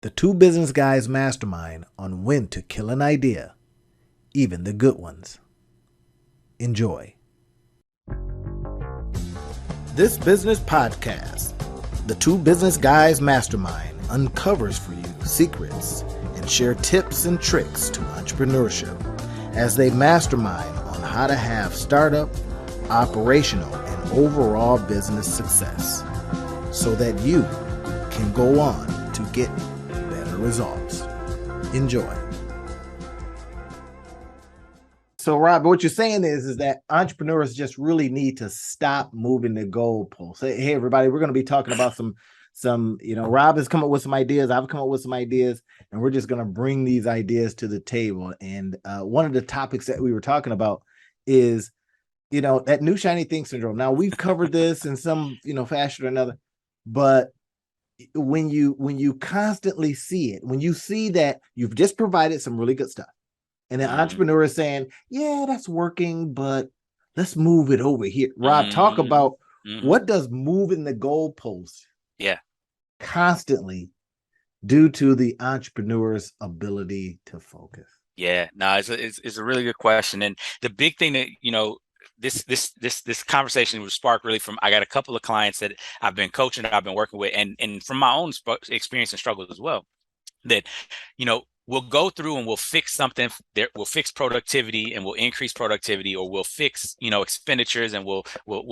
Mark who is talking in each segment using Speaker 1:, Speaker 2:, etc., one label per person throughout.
Speaker 1: The Two Business Guys Mastermind on when to kill an idea, even the good ones. Enjoy. This business podcast, The Two Business Guys Mastermind, uncovers for you secrets and share tips and tricks to entrepreneurship as they mastermind on how to have startup, operational, and overall business success so that you can go on to get better results. Enjoy. So, Rob, what you're saying is that entrepreneurs just really need to stop moving the goalposts. Hey, everybody, we're going to be talking about Rob has come up with some ideas. I've come up with some ideas, and we're just going to bring these ideas to the table. And one of the topics that we were talking about is, that new shiny thing syndrome. Now, we've covered this in some, fashion or another, but when you constantly see it, when you see that you've just provided some really good stuff, and the entrepreneur is saying, yeah, that's working, but let's move it over here. Rob, talk about what does moving the goalposts constantly do to the entrepreneur's ability to focus?
Speaker 2: Yeah, no, it's a really good question. And the big thing that, this conversation was sparked really from, I got a couple of clients that I've been coaching, that I've been working with, and from my own experience and struggles as well, that, we'll go through and we'll fix something there. We'll fix productivity and we'll increase productivity, or we'll fix, expenditures, and we'll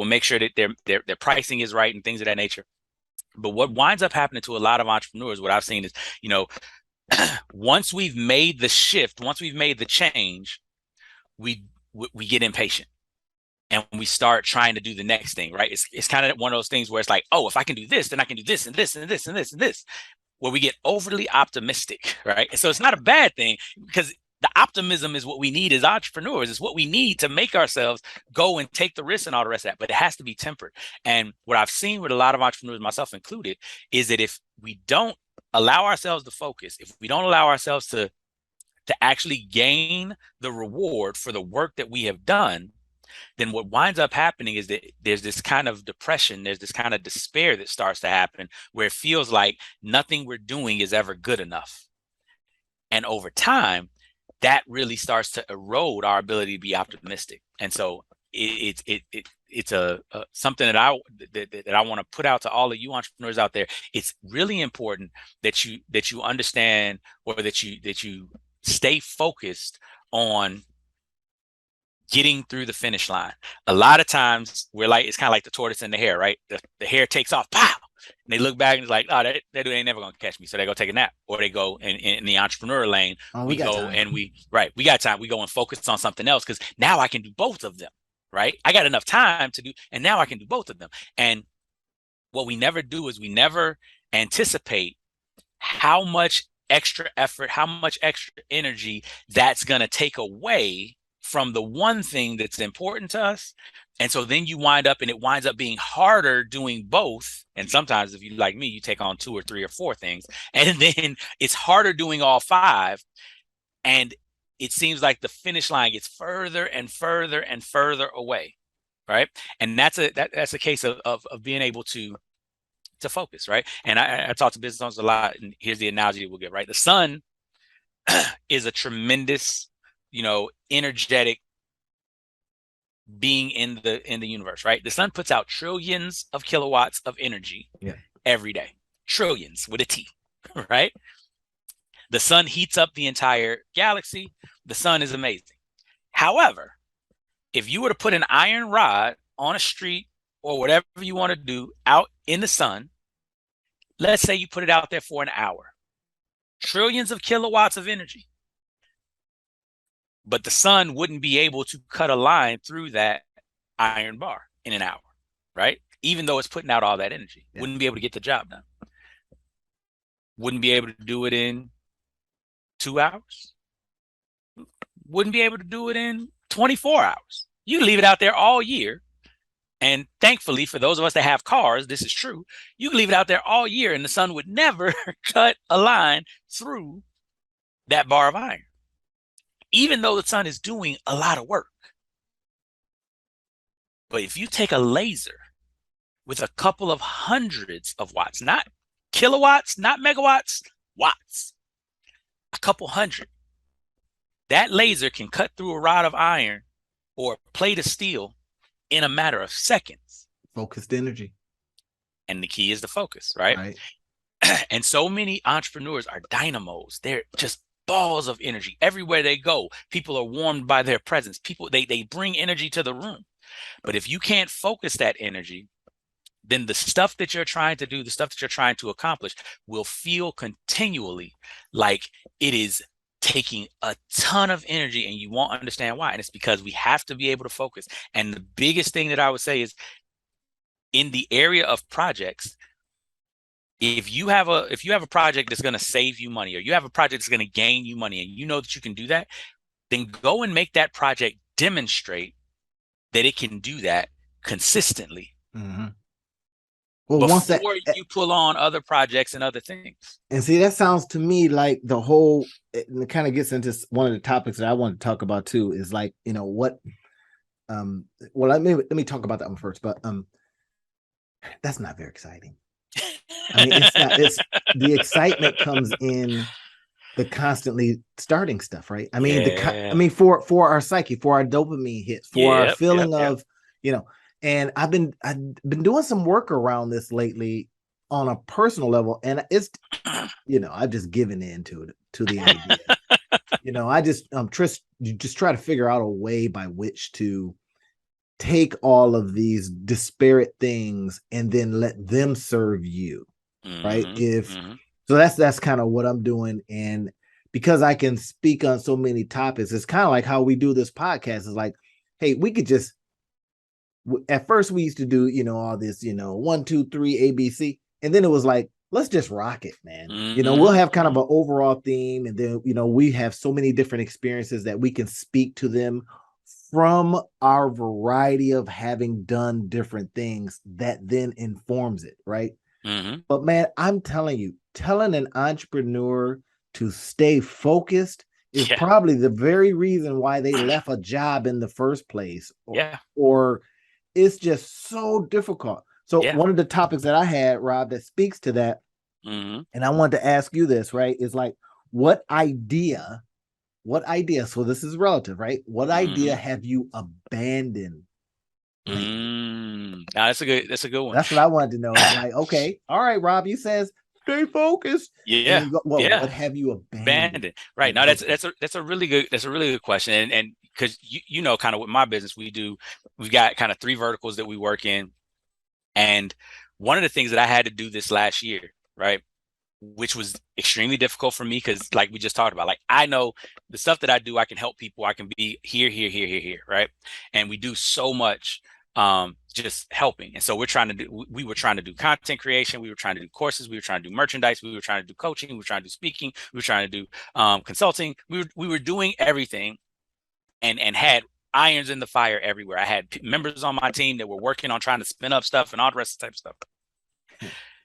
Speaker 2: make sure that their pricing is right and things of that nature. But what winds up happening to a lot of entrepreneurs, what I've seen is, once we've made the shift, once we've made the change, we get impatient and we start trying to do the next thing, right? It's kind of one of those things where it's like, oh, if I can do this, then I can do this and this and this and this and this, where we get overly optimistic, right? And so it's not a bad thing, because the optimism is what we need as entrepreneurs. It's what we need to make ourselves go and take the risk and all the rest of that, but it has to be tempered. And what I've seen with a lot of entrepreneurs, myself included, is that if we don't allow ourselves to focus, if we don't allow ourselves to actually gain the reward for the work that we have done, then what winds up happening is that there's this kind of depression, there's this kind of despair that starts to happen, where it feels like nothing we're doing is ever good enough. And over time, that really starts to erode our ability to be optimistic. And so it's something that I want to put out to all of you entrepreneurs out there. It's really important that you understand, or that you stay focused on getting through the finish line. A lot of times it's kind of like the tortoise and the hare, right? The hare takes off, pow, and they look back and it's like, oh, that dude ain't never gonna catch me. So they go take a nap, or they go in the entrepreneur lane. We got time. We go and focus on something else, because now I can do both of them, right? I got enough time to do, and now I can do both of them. And what we never do is we never anticipate how much extra effort, how much extra energy that's gonna take away from the one thing that's important to us. And so then you wind up, and it winds up being harder doing both. And sometimes, if you like me, you take on 2 or 3 or 4 things, and then it's harder doing all 5. And it seems like the finish line gets further and further and further away, right? And that's a case of being able to focus, right? And I talk to business owners a lot, and here's the analogy that we'll get, right? The sun is a tremendous, energetic being in the universe, right? The sun puts out trillions of kilowatts of energy every day. Trillions with a T, right? The sun heats up the entire galaxy. The sun is amazing. However, if you were to put an iron rod on a street, or whatever you want to do out in the sun, let's say you put it out there for an hour, trillions of kilowatts of energy, but the sun wouldn't be able to cut a line through that iron bar in an hour, right? Even though it's putting out all that energy, wouldn't be able to get the job done. Wouldn't be able to do it in 2 hours. Wouldn't be able to do it in 24 hours. You leave it out there all year. And thankfully, for those of us that have cars, this is true. You can leave it out there all year, and the sun would never cut a line through that bar of iron, even though the sun is doing a lot of work. But if you take a laser with a couple of hundreds of watts, not kilowatts, not megawatts, watts, a couple hundred. That laser can cut through a rod of iron or a plate of steel in a matter of seconds.
Speaker 1: Focused energy.
Speaker 2: And the key is the focus, right?
Speaker 1: Right.
Speaker 2: And so many entrepreneurs are dynamos. They're just balls of energy. Everywhere they go, people are warmed by their presence. People, they bring energy to the room. But if you can't focus that energy, then the stuff that you're trying to do, the stuff that you're trying to accomplish will feel continually like it is taking a ton of energy, and you won't understand why. And it's because we have to be able to focus. And the biggest thing that I would say is, in the area of projects, if you have a project that's going to save you money, or you have a project that's going to gain you money, and you know that you can do that, then go and make that project demonstrate that it can do that consistently.
Speaker 1: Mm-hmm. Well,
Speaker 2: before you pull on other projects and other things.
Speaker 1: And see, that sounds to me like the whole, it kind of gets into one of the topics that I want to talk about too, is like, what, well, let me talk about that one first, but that's not very exciting. I mean, it's the excitement comes in the constantly starting stuff, right? I mean, for our psyche, for our dopamine hits, for our feeling of, and I've been doing some work around this lately on a personal level, and it's, I've just given in to the idea. I just try to figure out a way by which to take all of these disparate things and then let them serve you, right? So that's kind of what I'm doing. And because I can speak on so many topics, it's kind of like how we do this podcast. It's like, hey, we could just, at first we used to do, all this, 1, 2, 3, ABC. And then it was like, let's just rock it, man. We'll have kind of an overall theme. And then, we have so many different experiences that we can speak to them from our variety of having done different things that then informs it, right? But man, I'm telling you, telling an entrepreneur to stay focused is probably the very reason why they left a job in the first place. Or it's just so difficult. So one of the topics that I had, Rob, that speaks to that, and I wanted to ask you this, right, is like, what idea, so this is relative, right? What idea have you abandoned?
Speaker 2: Now that's a good one.
Speaker 1: That's what I wanted to know. It's like, okay, all right, Rob, you says stay focused. What have you abandoned?
Speaker 2: Right. Now that's a really good question. And because kind of with my business, we've got kind of 3 verticals that we work in. And one of the things that I had to do this last year, right, which was extremely difficult for me, because like we just talked about, like, I know the stuff that I do, I can help people, I can be here, right? And we do so much just helping. And so we were trying to do content creation, we were trying to do courses, we were trying to do merchandise, we were trying to do coaching, we were trying to do speaking, we were trying to do consulting. We were doing everything and had irons in the fire everywhere. I had members on my team that were working on trying to spin up stuff and all the rest of the type of stuff.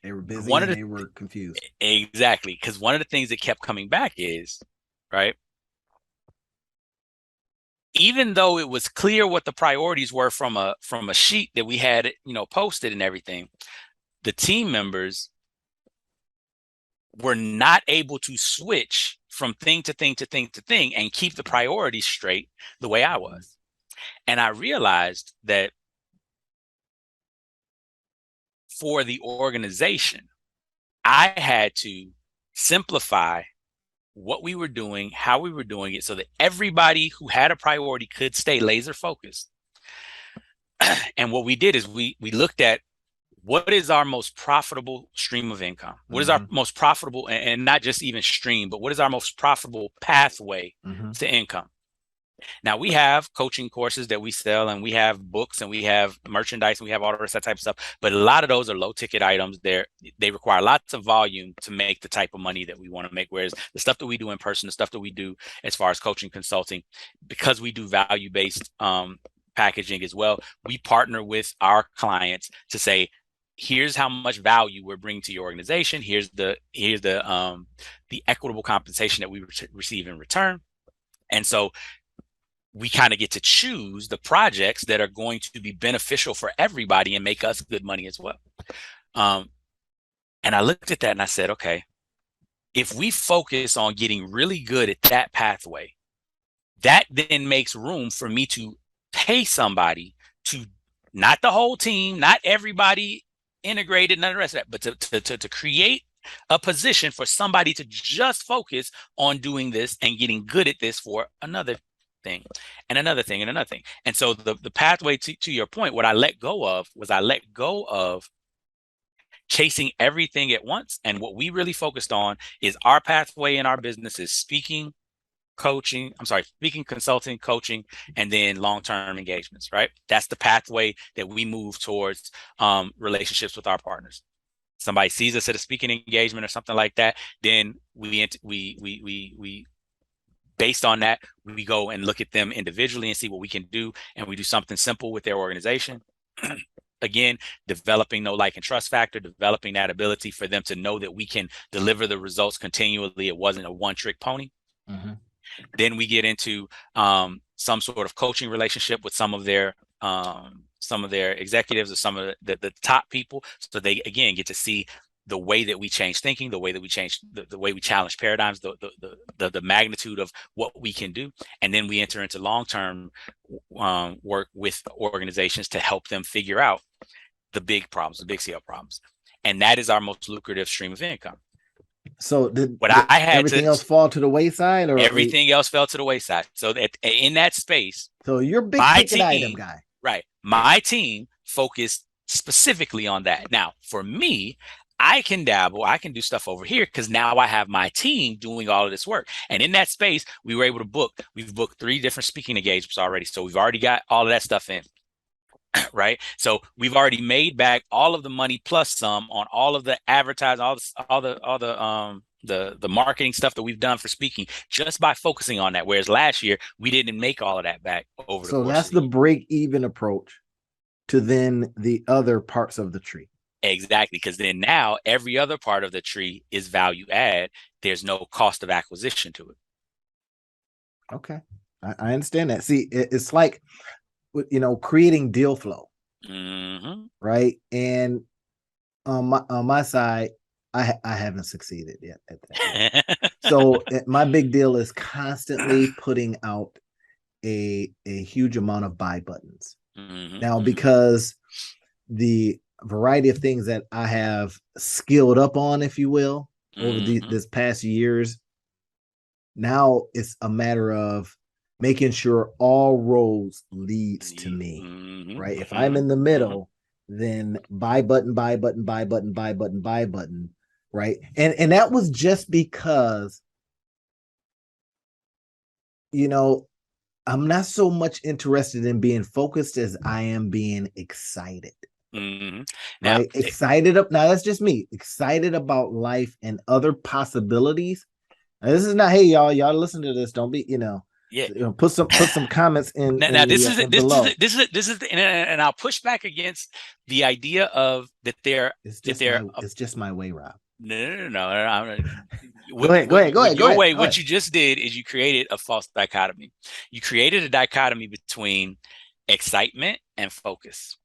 Speaker 1: They were busy and they were confused.
Speaker 2: Exactly. Because one of the things that kept coming back is, right, even though it was clear what the priorities were from a sheet that we had, posted and everything, the team members were not able to switch from thing to thing to thing to thing and keep the priorities straight the way I was. And I realized that for the organization, I had to simplify what we were doing, how we were doing it, so that everybody who had a priority could stay laser focused. And what we did is we looked at what is our most profitable stream of income? What is our most profitable, and not just even stream, but what is our most profitable pathway to income? Now, we have coaching courses that we sell, and we have books, and we have merchandise, and we have all the rest of that type of stuff. But a lot of those are low ticket items. They require lots of volume to make the type of money that we want to make. Whereas the stuff that we do in person, the stuff that we do as far as coaching, consulting, because we do value-based packaging as well, we partner with our clients to say, here's how much value we're bringing to your organization. Here's the equitable compensation that we receive in return. And so we kind of get to choose the projects that are going to be beneficial for everybody and make us good money as well. And I looked at that and I said, okay, If we focus on getting really good at that pathway, that then makes room for me to pay somebody to, not the whole team, not everybody integrated, none of the rest of that, but to create a position for somebody to just focus on doing this and getting good at this for another thing and another thing and another thing. And so the pathway to your point, what I let go of was I let go of chasing everything at once. And what we really focused on is our pathway in our business is speaking, consulting, coaching, and then long-term engagements, right? That's the pathway that we move towards relationships with our partners. Somebody sees us at a speaking engagement or something like that, then we based on that, we go and look at them individually and see what we can do, and we do something simple with their organization. Again, developing know, like, and trust factor, developing that ability for them to know that we can deliver the results continually. It wasn't a one-trick pony. Mm-hmm. Then we get into some sort of coaching relationship with some of their executives or some of the top people, so they again get to see the way that we change thinking, the way that we change the way we challenge paradigms, the magnitude of what we can do. And then we enter into long-term work with organizations to help them figure out the big problems, the big scale problems. And that is our most lucrative stream of income.
Speaker 1: So did everything else fall to the wayside, or
Speaker 2: everything else fell to the wayside? So that in that space,
Speaker 1: so you're big ticket item guy,
Speaker 2: right? My team focused specifically on that. Now, for me, I can dabble, I can do stuff over here because now I have my team doing all of this work. And in that space, we were able to we've booked 3 different speaking engagements already. So we've already got all of that stuff in. Right. So we've already made back all of the money plus some on all of the advertising, all the marketing stuff that we've done for speaking just by focusing on that. Whereas last year we didn't make all of that back over the course.
Speaker 1: So that's the break even approach to then the other parts of the tree.
Speaker 2: Exactly. Because then now every other part of the tree is value add. There's no cost of acquisition to it.
Speaker 1: Okay. I understand that. See, it's like, creating deal flow, mm-hmm. right? And on my side, I haven't succeeded yet at that. So my big deal is constantly putting out a huge amount of buy buttons. Mm-hmm. Now, because the variety of things that I have skilled up on, if you will, over this past years, now it's a matter of making sure all roads leads to me, mm-hmm. right? If I'm in the middle, then buy button, buy button, buy button, buy button, buy button, right? And that was just because, I'm not so much interested in being focused as I am being excited. Mm-hmm. Now, right? Excited up. Now that's just me. Excited about life and other possibilities. Now, this is not, hey, y'all listen to this. Don't be, put some comments in.
Speaker 2: Now this is and I'll push back against the idea of that
Speaker 1: it's just my way, Rob.
Speaker 2: No.
Speaker 1: Go ahead.
Speaker 2: What you just did is you created a false dichotomy. You created a dichotomy between excitement and focus.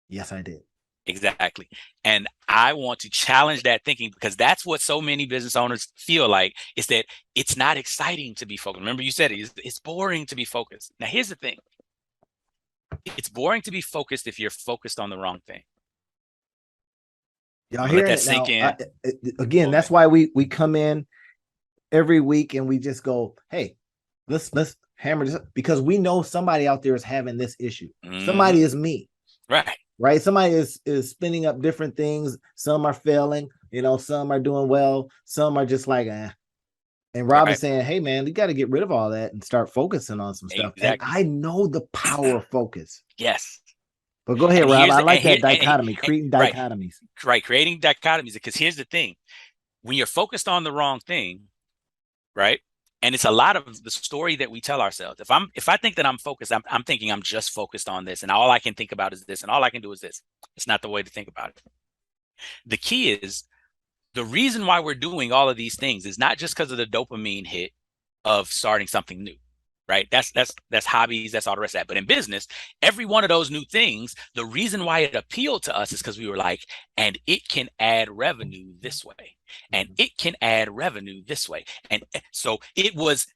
Speaker 1: Yes, I did.
Speaker 2: Exactly. And I want to challenge that thinking, because that's what so many business owners feel like, is that it's not exciting to be focused. Remember, you said it's boring to be focused. Now, here's the thing. It's boring to be focused if you're focused on the wrong thing.
Speaker 1: Y'all hear that sink in. Again, that's why we come in every week and we just go, hey, let's hammer this up, because we know somebody out there is having this issue. Mm-hmm. Somebody is me. Right. Somebody is spinning up different things. Some are failing, some are doing well. Some are just like, And Rob is saying, hey, man, you got to get rid of all that and start focusing on some stuff. Exactly. And I know the power of focus.
Speaker 2: Yes.
Speaker 1: But go ahead, Rob. I like that dichotomy, creating dichotomies.
Speaker 2: Right. Creating dichotomies. Because here's the thing. When you're focused on the wrong thing, right? And it's a lot of the story that we tell ourselves. If I think that I'm focused, I'm thinking I'm just focused on this, and all I can think about is this, and all I can do is this. It's not the way to think about it. The key is, the reason why we're doing all of these things is not just because of the dopamine hit of starting something new, right? That's hobbies, that's all the rest of that. But in business, every one of those new things, the reason why it appealed to us is because we were like, and it can add revenue this way. and it can add revenue this way. And so it was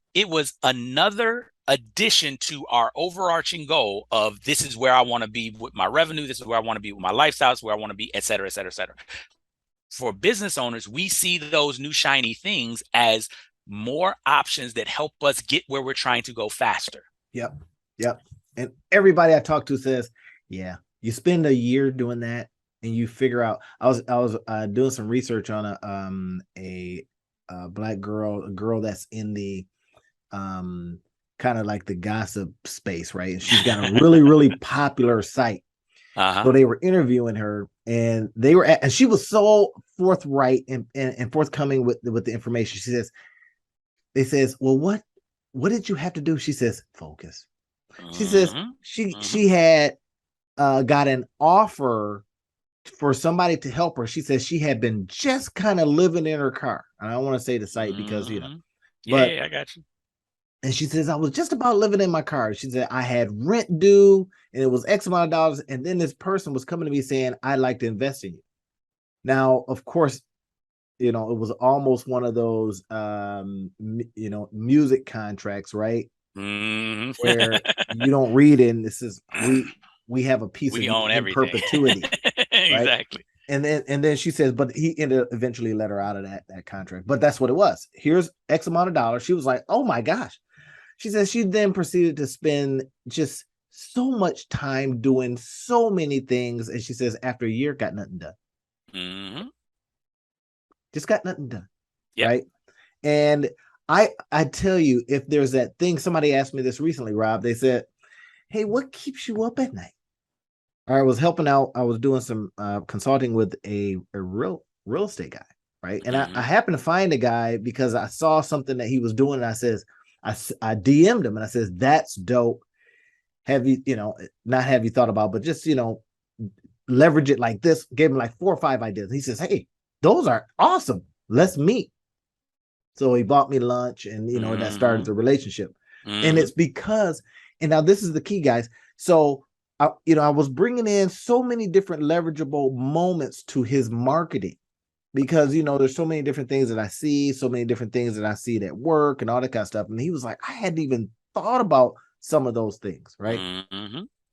Speaker 2: another addition to our overarching goal of this is where I want to be with my revenue, this is where I want to be with my lifestyle, this is where I want to be, et cetera, et cetera, et cetera. For business owners, we see those new shiny things as more options that help us get where we're trying to go faster.
Speaker 1: Yep. And everybody I talk to says, yeah, you spend a year doing that and you figure out. I was doing some research on a black girl, a girl that's in the kind of like the gossip space, right? And she's got a really, really popular site. So they were interviewing her, and and she was so forthright and forthcoming with the information. They says, well, what did you have to do? She says, focus. She says she had got an offer for somebody to help her. She says she had been just kind of living in her car. And I don't want to say the site because,
Speaker 2: yeah, I got you.
Speaker 1: And she says, I was just about living in my car. She said, I had rent due and it was X amount of dollars. And then this person was coming to me saying, I'd like to invest in you. Now, of course, it was almost one of those, music contracts, right? Where you don't read it. And this is, we have a piece
Speaker 2: we
Speaker 1: of
Speaker 2: own
Speaker 1: in perpetuity.
Speaker 2: Exactly.
Speaker 1: Right? And then she says, but he eventually let her out of that contract. But that's what it was. Here's X amount of dollars. She was like, oh my gosh. She says she then proceeded to spend just so much time doing so many things. And she says after a year, got nothing done. Just got nothing done. Yep. Right. And I tell you, if there's that thing, somebody asked me this recently, Rob, they said, hey, what keeps you up at night? I was helping out. I was doing some consulting with a real estate guy. Right. And I happened to find a guy because I saw something that he was doing. And I DM'd him and I says, that's dope. Have you, not have you thought about, but just, leverage it like this. Gave him like 4 or 5 ideas. He says, hey, those are awesome. Let's meet. So he bought me lunch and, that started the relationship. And it's because, and now this is the key, guys. So, I was bringing in so many different leverageable moments to his marketing. Because, there's so many different things that I see, so many different things that I see at work and all that kind of stuff. And he was like, I hadn't even thought about some of those things, right?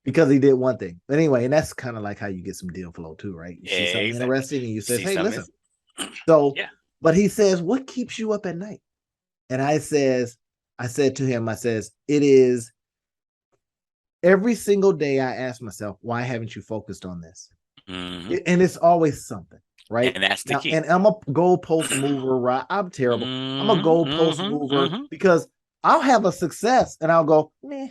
Speaker 1: Because he did one thing. But anyway, and that's kind of like how you get some deal flow too, right? You see something interesting and you say, hey, listen. So, but he says, what keeps you up at night? And I said to him, it is every single day I ask myself, why haven't you focused on this? And it's always something. Right.
Speaker 2: And that's the key.
Speaker 1: And I'm a goalpost mover, right? I'm terrible. I'm a goalpost mover because I'll have a success and I'll go, meh.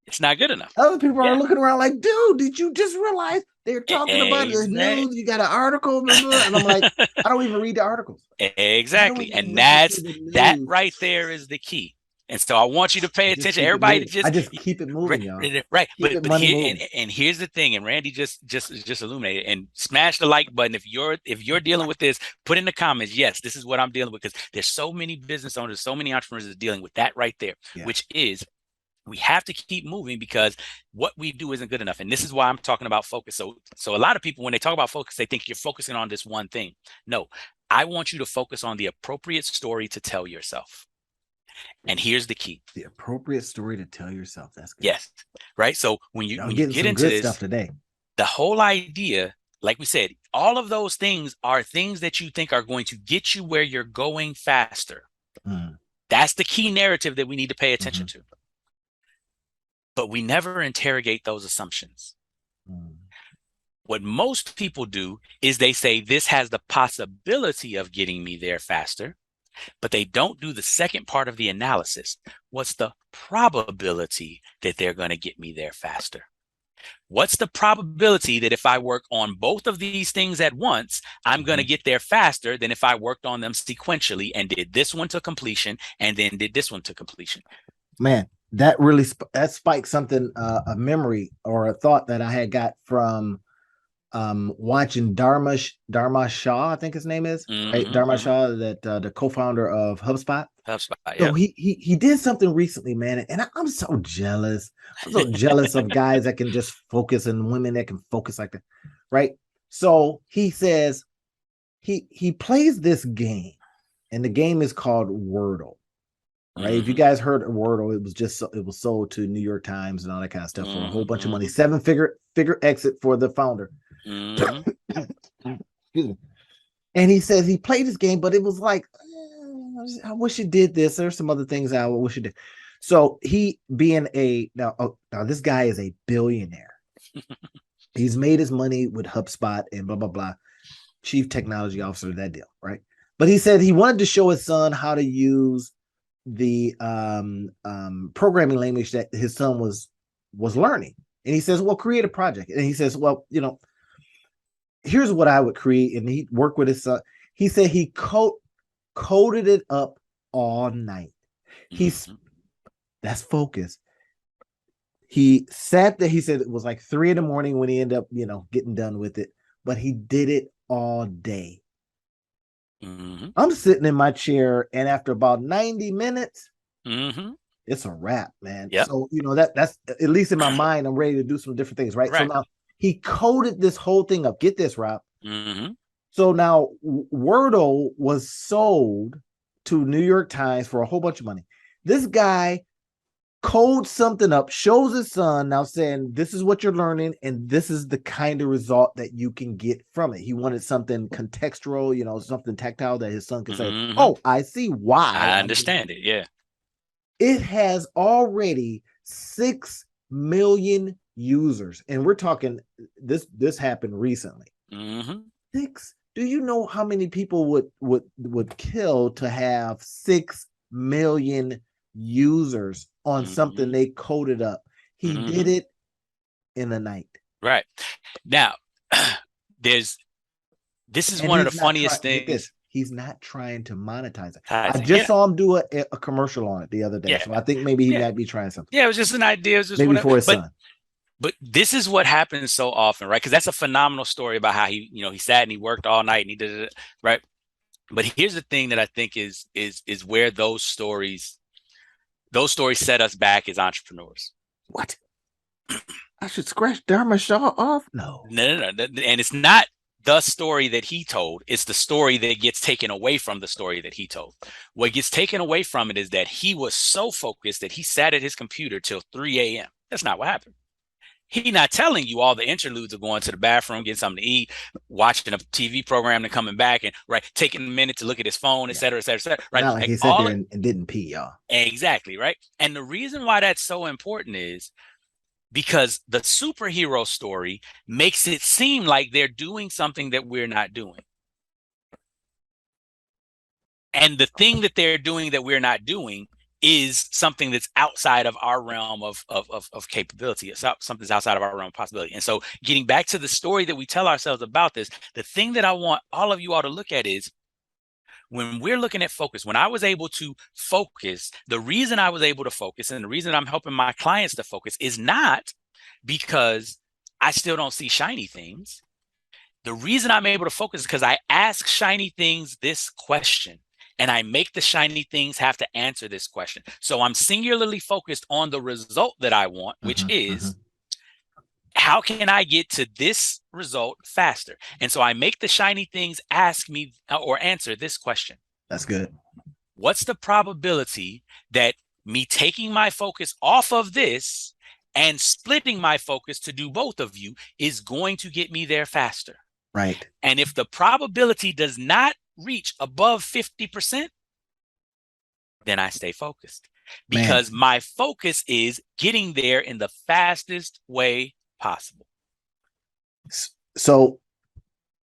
Speaker 2: It's not good enough.
Speaker 1: Other people are looking around like, dude, did you just realize they're talking about the news? You got an article, blah, blah. And I'm like, I don't even read the articles.
Speaker 2: Exactly. And that right there is the key. And so I want you to pay attention. Everybody
Speaker 1: I just keep it moving, y'all.
Speaker 2: Right. But here's the thing, and Randy just illuminated and smash the like button. If you're dealing with this, put in the comments, yes, this is what I'm dealing with, because there's so many business owners, so many entrepreneurs that are dealing with that right there, which is we have to keep moving because what we do isn't good enough. And this is why I'm talking about focus. So a lot of people, when they talk about focus, they think you're focusing on this one thing. No, I want you to focus on the appropriate story to tell yourself. And here's the key. The
Speaker 1: appropriate story to tell yourself. That's good.
Speaker 2: Yes. Right. So when you get into this
Speaker 1: stuff today,
Speaker 2: the whole idea, like we said, all of those things are things that you think are going to get you where you're going faster. That's the key narrative that we need to pay attention to. But we never interrogate those assumptions. What most people do is they say this has the possibility of getting me there faster. But they don't do the second part of the analysis. What's the probability that they're going to get me there faster? What's the probability that if I work on both of these things at once, I'm going to get there faster than if I worked on them sequentially and did this one to completion and then did this one to completion?
Speaker 1: Man, that really that spiked something, a memory or a thought that I had got from watching Dharma Shah, I think his name is, right? Dharma Shah, that the co-founder of HubSpot. So he did something recently, man, and I'm so jealous. I'm so jealous of guys that can just focus and women that can focus like that, right? So he says, he plays this game, and the game is called Wordle. Right. If you
Speaker 2: Mm-hmm.
Speaker 1: guys heard of Wordle, it was sold to New York Times and all that kind of stuff for a whole bunch of money.
Speaker 2: Mm-hmm.
Speaker 1: Seven-figure exit for the founder.
Speaker 2: Mm-hmm.
Speaker 1: Excuse me. And he says he played this game, but it was like, I wish he did this. There's some other things I wish he did. So he being now this guy is a billionaire. He's made his money with HubSpot and blah, blah, blah. Chief technology officer, that deal, right? But he said he wanted to show his son how to use the programming language that his son was learning. And he says, well, create a project. And he says, well, here's what I would create. And he worked with his son. He said he coded it up all night. That's focus. He sat there. He said it was like 3 a.m. when he ended up, getting done with it. But he did it all day.
Speaker 2: Mm-hmm.
Speaker 1: I'm sitting in my chair, and after about 90 minutes,
Speaker 2: mm-hmm.
Speaker 1: it's a wrap, man.
Speaker 2: Yep.
Speaker 1: So, that's at least in my mind, I'm ready to do some different things, right? So now he coded this whole thing up. Get this, Rob.
Speaker 2: Mm-hmm.
Speaker 1: So now Wordle was sold to New York Times for a whole bunch of money. This guy codes something up, shows his son, now saying, this is what you're learning, and this is the kind of result that you can get from it. He wanted something contextual, something tactile that his son could say, oh, I see why.
Speaker 2: I understand it. Yeah.
Speaker 1: It has already 6 million users. And we're talking, this happened recently.
Speaker 2: Mm-hmm.
Speaker 1: 6. Do you know how many people would kill to have 6 million users on something they coded up? He did it in a night.
Speaker 2: Right. Now, this is one of the funniest things.
Speaker 1: He's not trying to monetize it.
Speaker 2: I
Speaker 1: just saw him do a commercial on it the other day. Yeah. So I think maybe he might be trying something.
Speaker 2: Yeah, it was just an idea. It was just
Speaker 1: maybe for his son.
Speaker 2: But this is what happens so often, right? Because that's a phenomenal story about how he sat and he worked all night and he did it, right? But here's the thing that I think is where those stories set us back as entrepreneurs.
Speaker 1: What? I should scratch Dharma Shaw off? No.
Speaker 2: And it's not the story that he told. It's the story that gets taken away from the story that he told. What gets taken away from it is that he was so focused that he sat at his computer till 3 a.m. That's not what happened. He's not telling you all the interludes of going to the bathroom, getting something to eat, watching a TV program, and coming back, and taking a minute to look at his phone, et cetera, et cetera, et cetera. Right?
Speaker 1: Not like he sat there and didn't pee, y'all.
Speaker 2: Exactly, right? And the reason why that's so important is because the superhero story makes it seem like they're doing something that we're not doing. And the thing that they're doing that we're not doing is something that's outside of our realm of capability. It's something's outside of our realm of possibility. And so getting back to the story that we tell ourselves about this, the thing that I want all of you all to look at is when we're looking at focus, when I was able to focus, the reason I was able to focus and the reason I'm helping my clients to focus is not because I still don't see shiny things. The reason I'm able to focus is because I ask shiny things this question. And I make the shiny things have to answer this question. So I'm singularly focused on the result that I want, which is how can I get to this result faster? And so I make the shiny things ask me or answer this question.
Speaker 1: That's good.
Speaker 2: What's the probability that me taking my focus off of this and splitting my focus to do both of you is going to get me there faster?
Speaker 1: Right.
Speaker 2: And if the probability does not reach above 50%, then I stay focused because my focus is getting there in the fastest way possible.
Speaker 1: So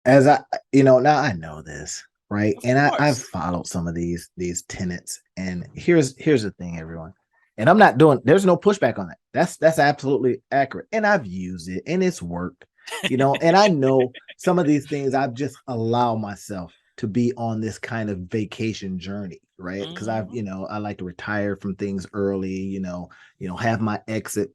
Speaker 1: as now I know this, right? And I've followed some of these tenets. And here's the thing, everyone. And I'm not there's no pushback on it. That's absolutely accurate. And I've used it and it's worked, and I know some of these things I've just allowed myself to be on this kind of vacation journey, right? Because I like to retire from things early, have my exit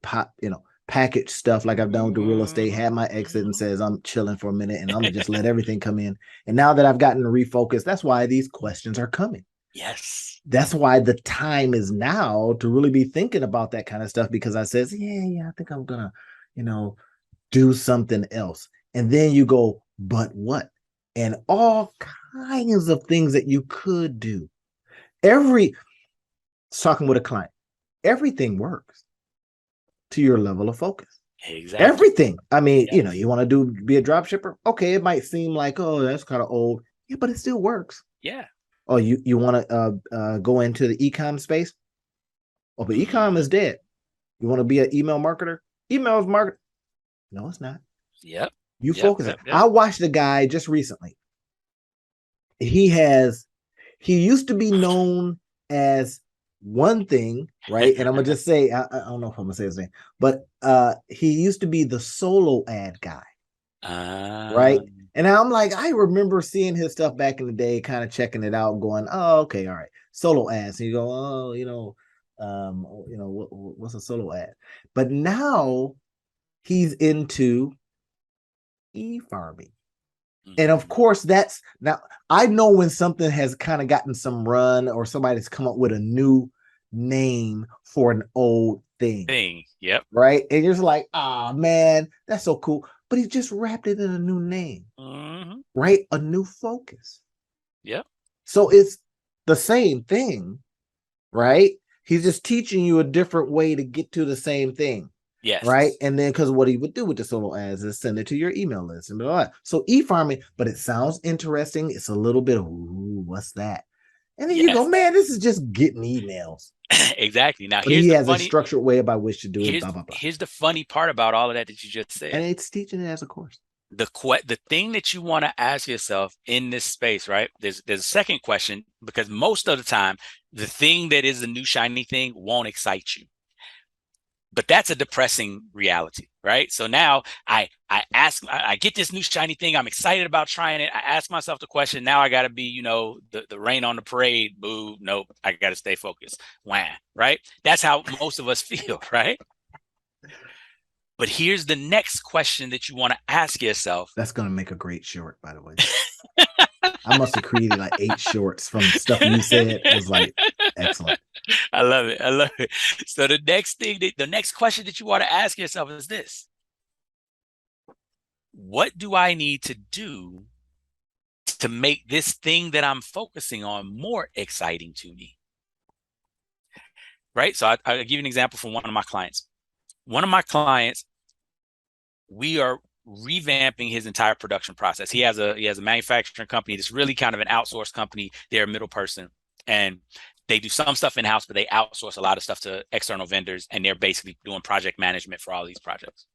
Speaker 1: package stuff like I've done with the real estate, have my exit and says I'm chilling for a minute and I'm gonna just let everything come in. And now that I've gotten refocused, that's why these questions are coming.
Speaker 2: Yes.
Speaker 1: That's why the time is now to really be thinking about that kind of stuff, because I says, I think I'm gonna, do something else. And then you go, but what? and all kinds of things that you could do. Talking with a client, everything works to your level of focus.
Speaker 2: Exactly.
Speaker 1: Everything. I mean, you want to be a drop shipper. Okay, it might seem like, oh, that's kind of old. Yeah, but it still works.
Speaker 2: Yeah.
Speaker 1: Oh, you want to go into the e-com space? Oh, but e-com is dead. You want to be an email marketer? Email is market. No, it's not.
Speaker 2: Yep.
Speaker 1: You focus it. I watched a guy just recently. He used to be known as one thing, right? And I'm gonna just say, I don't know if I'm gonna say his name, but he used to be the solo ad guy, right? And I'm like, I remember seeing his stuff back in the day, kind of checking it out, going, oh, okay, all right, solo ads. And you go, oh, what's a solo ad? But now he's into e-farming. And of course, that's now I know when something has kind of gotten some run or somebody's come up with a new name for an old thing.
Speaker 2: Yep.
Speaker 1: Right. And you're just like, oh man, that's so cool. But he just wrapped it in a new name. Right. A new focus.
Speaker 2: Yep.
Speaker 1: So it's the same thing, right? He's just teaching you a different way to get to the same thing.
Speaker 2: Yes.
Speaker 1: Right. And then because what he would do with the solo ads is send it to your email list and blah, blah, blah. So e-farming, but it sounds interesting. It's a little bit of, ooh, what's that? And then you go, man, this is just getting emails.
Speaker 2: Exactly. Now,
Speaker 1: but he has a structured way by which to do it. Blah, blah, blah.
Speaker 2: Here's the funny part about all of that you just said.
Speaker 1: And it's teaching it as a course.
Speaker 2: The thing that you want to ask yourself in this space, right? There's a second question, because most of the time, the thing that is the new shiny thing won't excite you. But that's a depressing reality, right? So now I get this new shiny thing. I'm excited about trying it. I ask myself the question. Now I got to be, the rain on the parade. Boo. Nope. I got to stay focused. Wham. Right. That's how most of us feel. Right. But here's the next question that you want to ask yourself.
Speaker 1: That's going to make a great short, by the way. I must have created like 8 shorts from stuff you said. It was like excellent.
Speaker 2: I love it. I love it. So the next question that you want to ask yourself is this: what do I need to do to make this thing that I'm focusing on more exciting to me? Right. So I'll give you an example from one of my clients. One of my clients, we are revamping his entire production process. He has a manufacturing company that's really kind of an outsourced company. They're a middle person, and they do some stuff in-house, but they outsource a lot of stuff to external vendors, and they're basically doing project management for all these projects.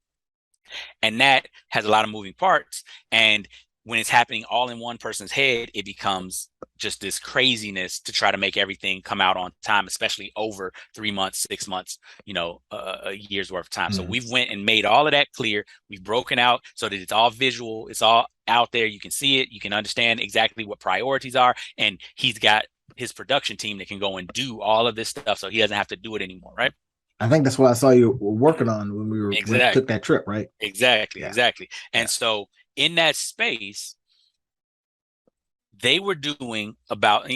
Speaker 2: And that has a lot of moving parts. And when it's happening all in one person's head, it becomes just this craziness to try to make everything come out on time, especially over 3 months, 6 months, a year's worth of time. So we've went and made all of that clear. We've broken out so that it's all visual. It's all out there. You can see it. You can understand exactly what priorities are. And he's got his production team that can go and do all of this stuff, so he doesn't have to do it anymore. Right.
Speaker 1: I think that's what I saw you working on when we took that trip, right?
Speaker 2: Exactly. Yeah. Exactly. And so in that space, they were doing about,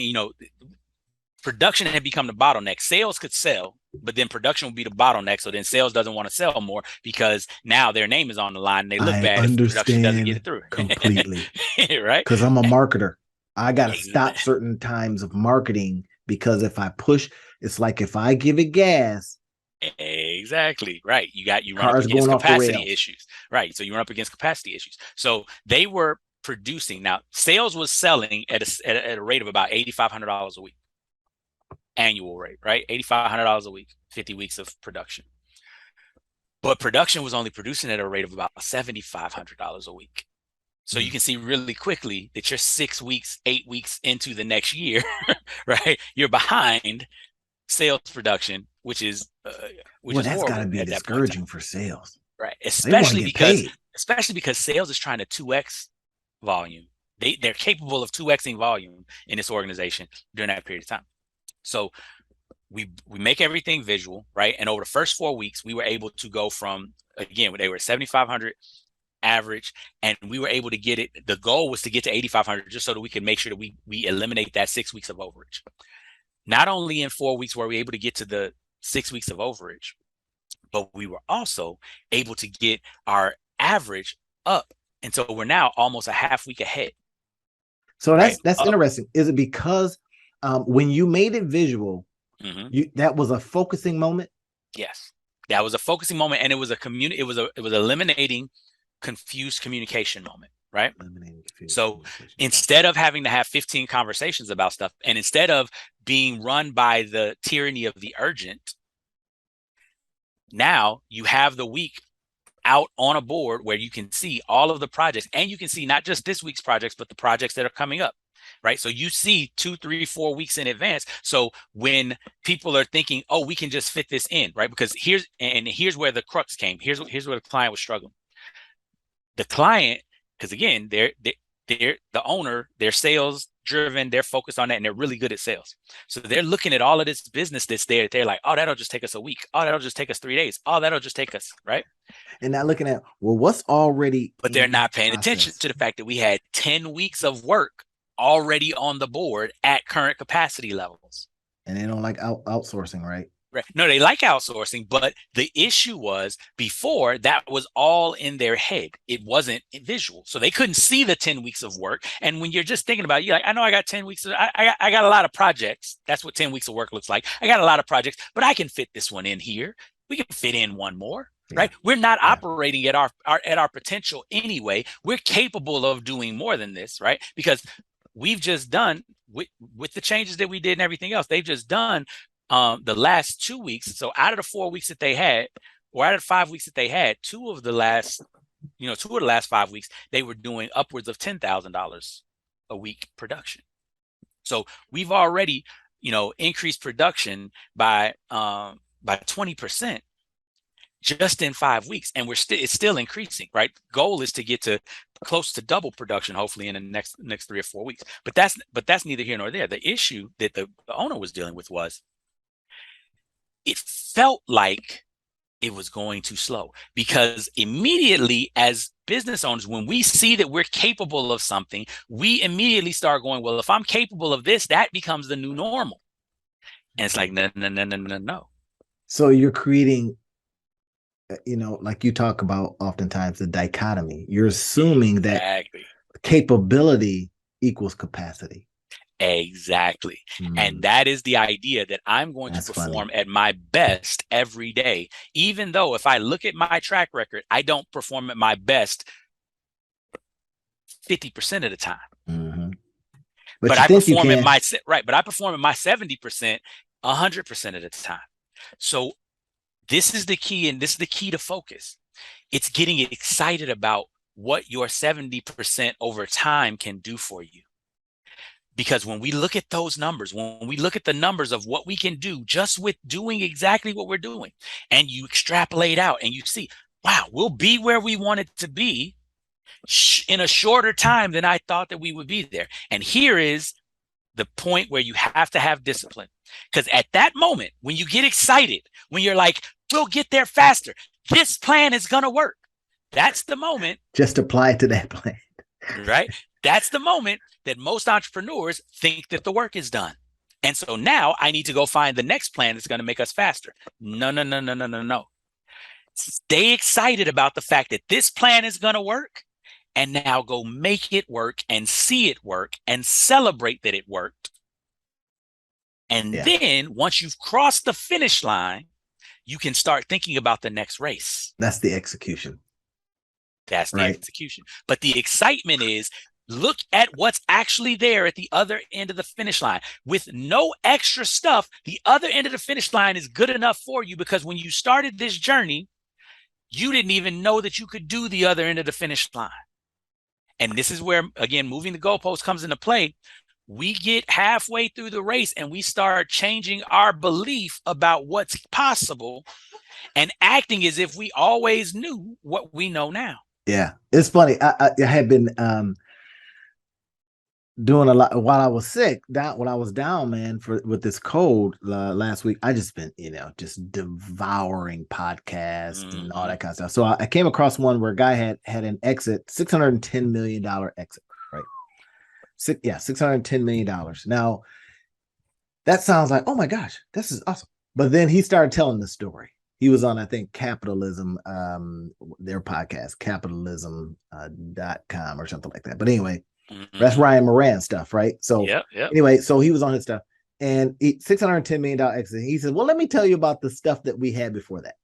Speaker 2: production had become the bottleneck. Sales could sell, but then production would be the bottleneck. So then sales doesn't want to sell more because now their name is on the line and they look bad if production doesn't get it through.
Speaker 1: Completely.
Speaker 2: Right?
Speaker 1: Because I'm a marketer. I got to stop certain times of marketing, because if I push, it's like if I give it gas.
Speaker 2: Exactly. Right. You run up against capacity issues. Right. So you run up against capacity issues. So they were producing. Now, sales was selling at a rate of about $8,500 a week. Annual rate, right? $8,500 a week, 50 weeks of production. But production was only producing at a rate of about $7,500 a week. So you can see really quickly that you're 6 weeks, 8 weeks into the next year, right? You're behind sales production, which is
Speaker 1: that's got to be discouraging for sales,
Speaker 2: right? Especially because sales is trying to 2x volume. They're capable of 2xing volume in this organization during that period of time. So we make everything visual, right? And over the first 4 weeks, we were able to go from, again, they were 7,500 average, and we were able to get it. The goal was to get to 8,500 just so that we could make sure that we eliminate that 6 weeks of overage. Not only in 4 weeks were we able to get to the 6 weeks of overage, but we were also able to get our average up. And so we're now almost a half week ahead.
Speaker 1: So
Speaker 2: right?
Speaker 1: that's interesting. Is it because when you made it visual, that was a focusing moment?
Speaker 2: Yes, that was a focusing moment, and it was it was eliminating confused communication moment, right? So instead of having to have 15 conversations about stuff, and instead of being run by the tyranny of the urgent, now you have the week out on a board where you can see all of the projects, and you can see not just this week's projects, but the projects that are coming up, right? So you see 2, 3, 4 weeks in advance. So when people are thinking, oh, we can just fit this in, right? Because here's where the crux came. Here's where the client was struggling. The client, because again, they're the owner, they're sales driven, they're focused on that, and they're really good at sales. So they're looking at all of this business that's there. They're like, oh, that'll just take us a week. Oh, that'll just take us 3 days. Oh, that'll just take us, right?
Speaker 1: And not looking at, well, what's already,
Speaker 2: but they're not paying attention to the fact that we had 10 weeks of work already on the board at current capacity levels.
Speaker 1: And they don't like outsourcing, right?
Speaker 2: Right. No, they like outsourcing, but the issue was before that was all in their head. It wasn't visual. So they couldn't see the 10 weeks of work. And when you're just thinking about it, you're like, I know I got 10 weeks. I got a lot of projects. That's what 10 weeks of work looks like. I got a lot of projects, but I can fit this one in here. We can fit in one more, right? We're not operating at our potential anyway. We're capable of doing more than this, right? Because we've just done with the changes that we did and everything else, they've just done the last 2 weeks. So out of the 4 weeks that they had, or out of the 5 weeks that they had, two of the last 5 weeks, they were doing upwards of $10,000 a week production. So we've already, increased production by 20% just in 5 weeks, and it's still increasing, right? Goal is to get to close to double production, hopefully in the next 3 or 4 weeks. But that's neither here nor there. The issue that the owner was dealing with was it felt like it was going too slow, because immediately as business owners, when we see that we're capable of something, we immediately start going, well, if I'm capable of this, that becomes the new normal. And it's like, no.
Speaker 1: So you're creating, like you talk about oftentimes, the dichotomy. You're assuming that capability equals capacity.
Speaker 2: Exactly. And that is the idea, that I'm going to perform at my best every day, even though if I look at my track record, I don't perform at my best 50% of the time.
Speaker 1: Mm-hmm.
Speaker 2: But I perform at my 70% 100% of the time. So this is the key, and this is the key to focus. It's getting excited about what your 70% over time can do for you. Because when we look at those numbers, when we look at the numbers of what we can do just with doing exactly what we're doing, and you extrapolate out and you see, wow, we'll be where we want it to be in a shorter time than I thought that we would be there. And here is the point where you have to have discipline. Because at that moment, when you get excited, when you're like, we'll get there faster, this plan is going to work. That's the moment.
Speaker 1: Just apply it to that plan.
Speaker 2: Right? That's the moment that most entrepreneurs think that the work is done. And so now I need to go find the next plan that's going to make us faster. No. Stay excited about the fact that this plan is going to work, and now go make it work and see it work and celebrate that it worked. And then once you've crossed the finish line, you can start thinking about the next race.
Speaker 1: That's the execution.
Speaker 2: That's the execution. But the excitement is, look at what's actually there at the other end of the finish line. With no extra stuff, the other end of the finish line is good enough for you, because when you started this journey, you didn't even know that you could do the other end of the finish line. And this is where, again, moving the goalpost comes into play. We get halfway through the race and we start changing our belief about what's possible and acting as if we always knew what we know now.
Speaker 1: Yeah, it's funny. I had been doing a lot while I was sick. When I was down, man, with this cold last week, I just been, just devouring podcasts and all that kind of stuff. So I came across one where a guy had an exit, $610 million exit, right? $610 million. Now that sounds like, oh my gosh, this is awesome. But then he started telling the story. He was on, I think, Capitalism, their podcast, capitalism.com or something like that. But anyway, That's
Speaker 2: Mm-hmm.
Speaker 1: Ryan Moran stuff, right? So
Speaker 2: Yep. Yep.
Speaker 1: anyway, so he was on his stuff and $610 million exit. He said, well, let me tell you about the stuff that we had before that.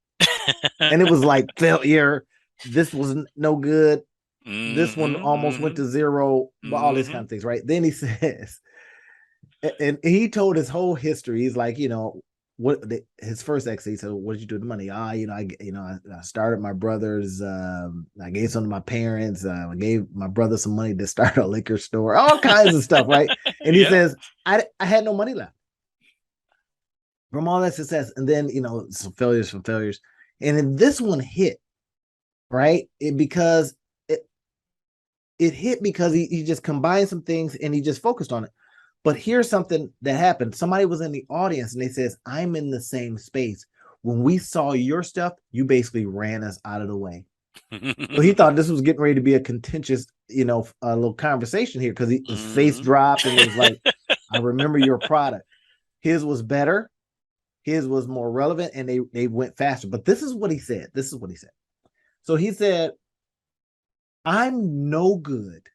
Speaker 1: And it was like failure. This was no good. This one almost went to zero, all these kind of things, right? Then he says, and he told his whole history. He's like, what his first exit. He said, "What did you do with the money?" I started my brother's. I gave some to my parents. I gave my brother some money to start a liquor store. All kinds of stuff, right? And he says, I had no money left from all that success, and then some failures, and then this one hit, right? It hit because he just combined some things and he just focused on it. But here's something that happened. Somebody was in the audience and they says, I'm in the same space. When we saw your stuff, you basically ran us out of the way. So he thought this was getting ready to be a contentious, a little conversation here because his face dropped and he was like, I remember your product. His was better. His was more relevant and they went faster. But this is what he said. So he said, I'm no good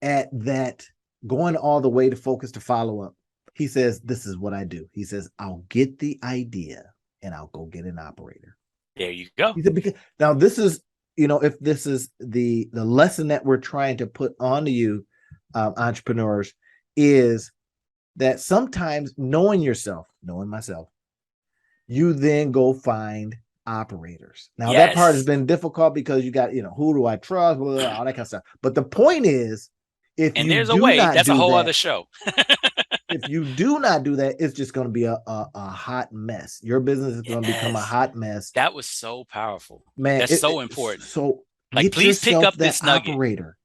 Speaker 1: at that going all the way to focus to follow up. He says, this is what I do. He says, I'll get the idea and I'll go get an operator.
Speaker 2: There you go.
Speaker 1: He said, because now this is, if this is the lesson that we're trying to put onto you, entrepreneurs, is that sometimes knowing myself, you then go find operators. Now that part has been difficult because you got, who do I trust, blah, blah, blah, all that kind of stuff. But the point is,
Speaker 2: there's a way, that's a whole other show.
Speaker 1: If you do not do that, it's just going to be a hot mess. Your business is going to become a hot mess.
Speaker 2: That was so powerful,
Speaker 1: man.
Speaker 2: That's so important.
Speaker 1: So
Speaker 2: like, please pick up this nugget,
Speaker 1: operator,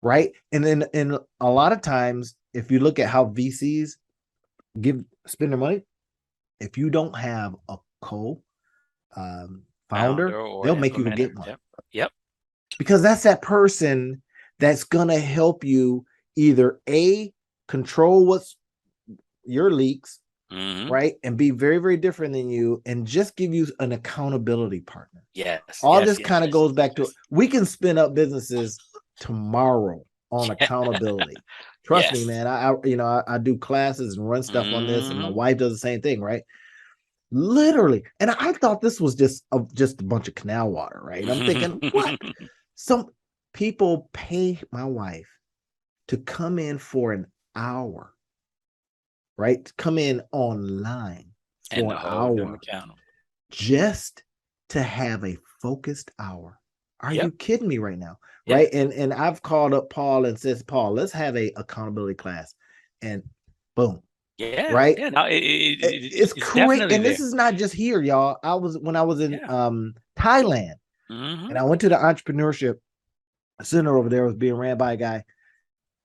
Speaker 1: right? And then, a lot of times, if you look at how VCs spend their money, if you don't have a founder, they'll make you get one.
Speaker 2: Yep.
Speaker 1: Because that's that person that's going to help you either control what's your leaks, right? And be very, very different than you and just give you an accountability partner. All this kind of goes back to, we can spin up businesses tomorrow on accountability. Trust me, man. I do classes and run stuff on this, and my wife does the same thing, right? Literally. And I thought this was just a bunch of canal water, right? I'm thinking, what? Some people pay my wife to come in for an hour, right? To come in online for an hour just to have a focused hour. Are you kidding me right now? Right. And I've called up Paul and says, Paul, let's have a accountability class. And boom. Right.
Speaker 2: No,
Speaker 1: it's crazy. And this is not just here, y'all. When I was in Thailand, and I went to the entrepreneurship center over there, was being ran by a guy.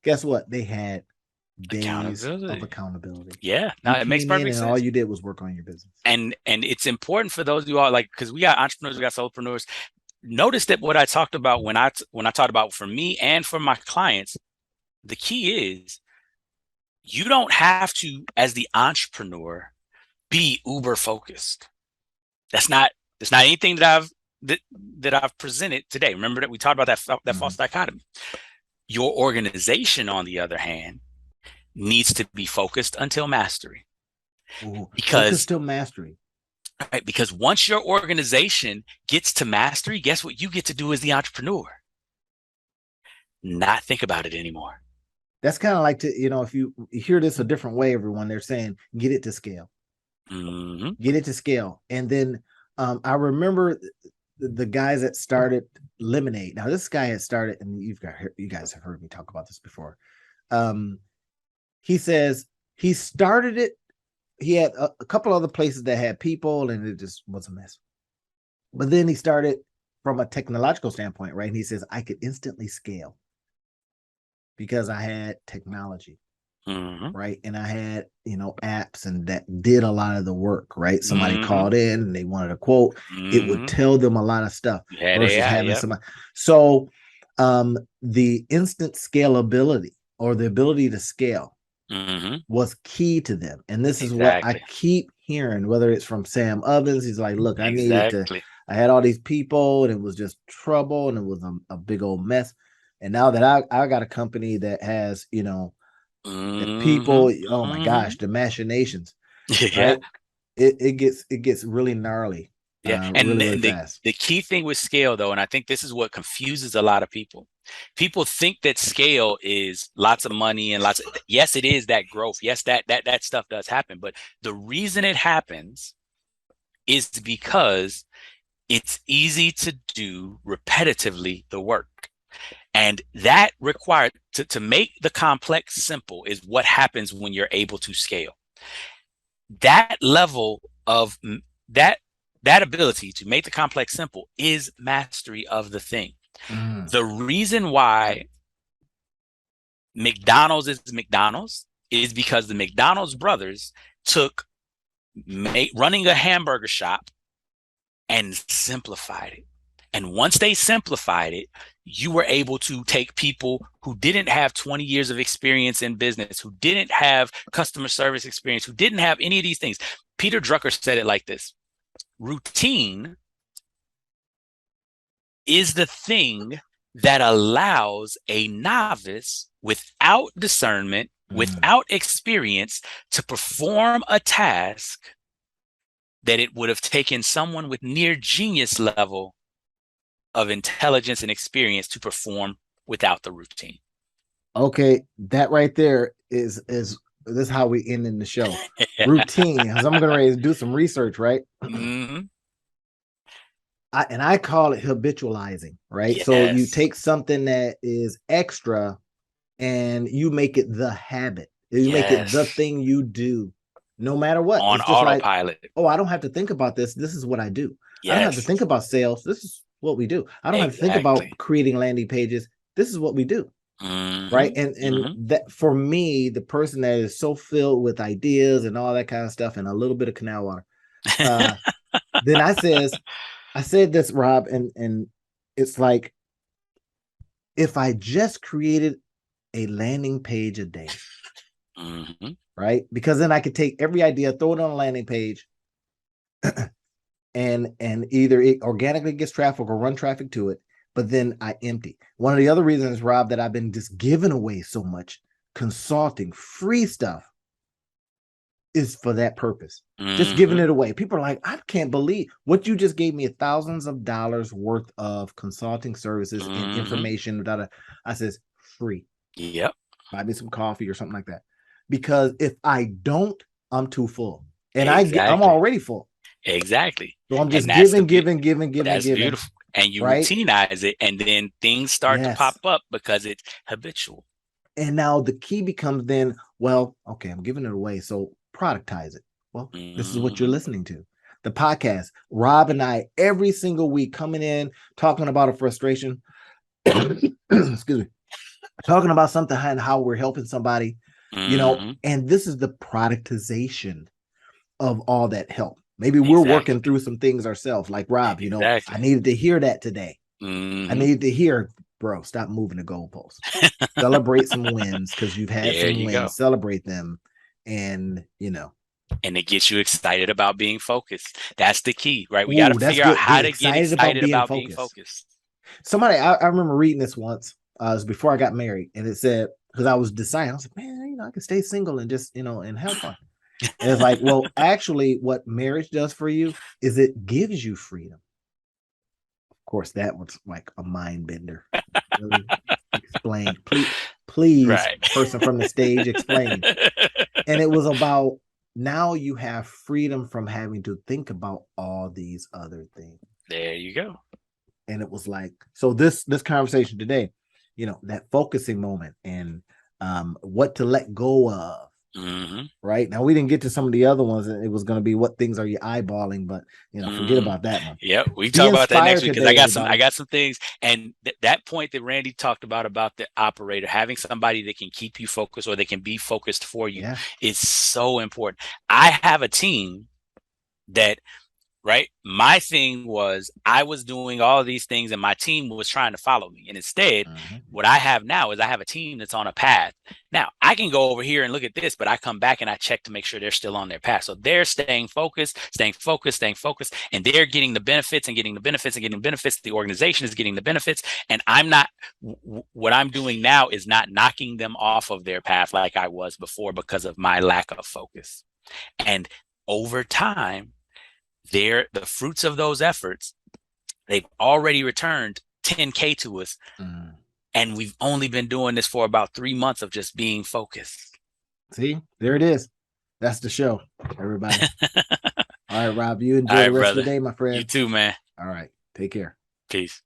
Speaker 1: Guess what? They had days of accountability.
Speaker 2: Now it makes perfect sense.
Speaker 1: All you did was work on your business.
Speaker 2: And it's important for those of you all, like, because we got entrepreneurs, we got solopreneurs. Notice that what I talked about when I talked about for me and for my clients, the key is you don't have to, as the entrepreneur, be uber focused. That's not anything that I've presented today. Remember that we talked about that false dichotomy. Your organization, on the other hand, needs to be focused until mastery.
Speaker 1: Focused till mastery.
Speaker 2: Right, because once your organization gets to mastery, guess what you get to do as the entrepreneur? Not think about it anymore.
Speaker 1: That's kind of like if you hear this a different way, everyone, they're saying, get it to scale. Get it to scale. And then I remember the guys that started Lemonade. Now, this guy had started, and you guys have heard me talk about this before. He says he started it. He had a couple other places that had people, and it just was a mess. But then he started from a technological standpoint, right? And he says, I could instantly scale because I had technology, right? And I had, apps and that did a lot of the work, right? Somebody called in and they wanted a quote. It would tell them a lot of stuff versus having somebody. So the instant scalability or the ability to scale was key to them. And this is what I keep hearing, whether it's from Sam Ovens. He's like, look, I needed to, I had all these people and it was just trouble and it was a big old mess. And now that I got a company that has, you know, the people, oh my gosh, the machinations,
Speaker 2: Yeah.
Speaker 1: right? It gets really gnarly,
Speaker 2: Yeah.
Speaker 1: really,
Speaker 2: And
Speaker 1: really
Speaker 2: the,
Speaker 1: fast.
Speaker 2: the key thing with scale, though, and I think this is what confuses a lot of people. People think that scale is lots of money and lots of, yes, it is that growth. Yes, that stuff does happen. But the reason it happens is because it's easy to do repetitively the work. And that required to make the complex simple is what happens when you're able to scale. That level of that that ability to make the complex simple is mastery of the thing. The reason why McDonald's is McDonald's is because the McDonald's brothers took running a hamburger shop and simplified it. And once they simplified it, you were able to take people who didn't have 20 years of experience in business, who didn't have customer service experience, who didn't have any of these things. Peter Drucker said it like this: routine is the thing that allows a novice without discernment, without experience, to perform a task that it would have taken someone with near genius level of intelligence and experience to perform without the routine.
Speaker 1: Okay, that right there is this is how we end in the show. Routine, because I'm gonna ready to do some research, right? I call it habitualizing, right?
Speaker 2: Yes.
Speaker 1: So you take something that is extra and you make it the habit. You make it the thing you do, no matter what.
Speaker 2: On
Speaker 1: it's just
Speaker 2: autopilot.
Speaker 1: Like, oh, I don't have to think about this. This is what I do.
Speaker 2: Yes.
Speaker 1: I don't have to think about sales. This is what we do. I don't have to think about creating landing pages. This is what we do. Right. And that, for me, the person that is so filled with ideas and all that kind of stuff and a little bit of canal water, then I said this, Rob, and it's like, if I just created a landing page a day, right? Because then I could take every idea, throw it on a landing page, and either it organically gets traffic or run traffic to it, but then I empty. One of the other reasons, Rob, that I've been just giving away so much consulting, free stuff, is for that purpose. Just giving it away. People are like, I can't believe what you just gave me, thousands of dollars worth of consulting services and information. I says, free.
Speaker 2: Yep.
Speaker 1: Buy me some coffee or something like that. Because if I don't, I'm too full. And I'm already full.
Speaker 2: Exactly.
Speaker 1: So I'm just giving.
Speaker 2: That's beautiful. And you routinize it, and then things start to pop up because it's habitual.
Speaker 1: And now the key becomes then, well, okay, I'm giving it away, so productize it. Well, this is what you're listening to. The podcast, Rob and I, every single week, coming in, talking about a frustration. Excuse me. Talking about something and how we're helping somebody, you know, and this is the productization of all that help. Maybe we're working through some things ourselves, like Rob, you know, I needed to hear that today. I needed to hear, bro, stop moving the goalposts. Celebrate some wins, because you've had some wins. Go. Celebrate them, and, you know.
Speaker 2: And it gets you excited about being focused. That's the key, right? We got to figure out how to get excited about being focused.
Speaker 1: Somebody, I remember reading this once. It was before I got married, and it said, because I was deciding, I was like, man, you know, I can stay single and just, you know, and have fun. And it's like, well, actually, what marriage does for you is it gives you freedom. Of course, that was like a mind bender. Really explain, please, right. Person from the stage, explain. And it was about, now you have freedom from having to think about all these other things.
Speaker 2: There you go.
Speaker 1: And it was like, so this conversation today, you know, that focusing moment and what to let go of. Right now, we didn't get to some of the other ones. It was going to be, what things are you eyeballing, but, you know, forget about that one.
Speaker 2: Yeah, we can talk about that next week, because I got some things. And that point that Randy talked about the operator, having somebody that can keep you focused, or they can be focused for you, is so important. I have a team that right? My thing was I was doing all of these things and my team was trying to follow me. And instead, what I have now is I have a team that's on a path. Now, I can go over here and look at this, but I come back and I check to make sure they're still on their path. So they're staying focused, and they're getting the benefits and getting the benefits and getting the benefits. The organization is getting the benefits. And I'm not, what I'm doing now is not knocking them off of their path like I was before because of my lack of focus. And over time, the fruits of those efforts, they've already returned 10K to us. And we've only been doing this for about 3 months of just being focused.
Speaker 1: See, there it is. That's the show, everybody. All right, Rob, you enjoy the rest of the day, my friend.
Speaker 2: You too, man.
Speaker 1: All right. Take care.
Speaker 2: Peace.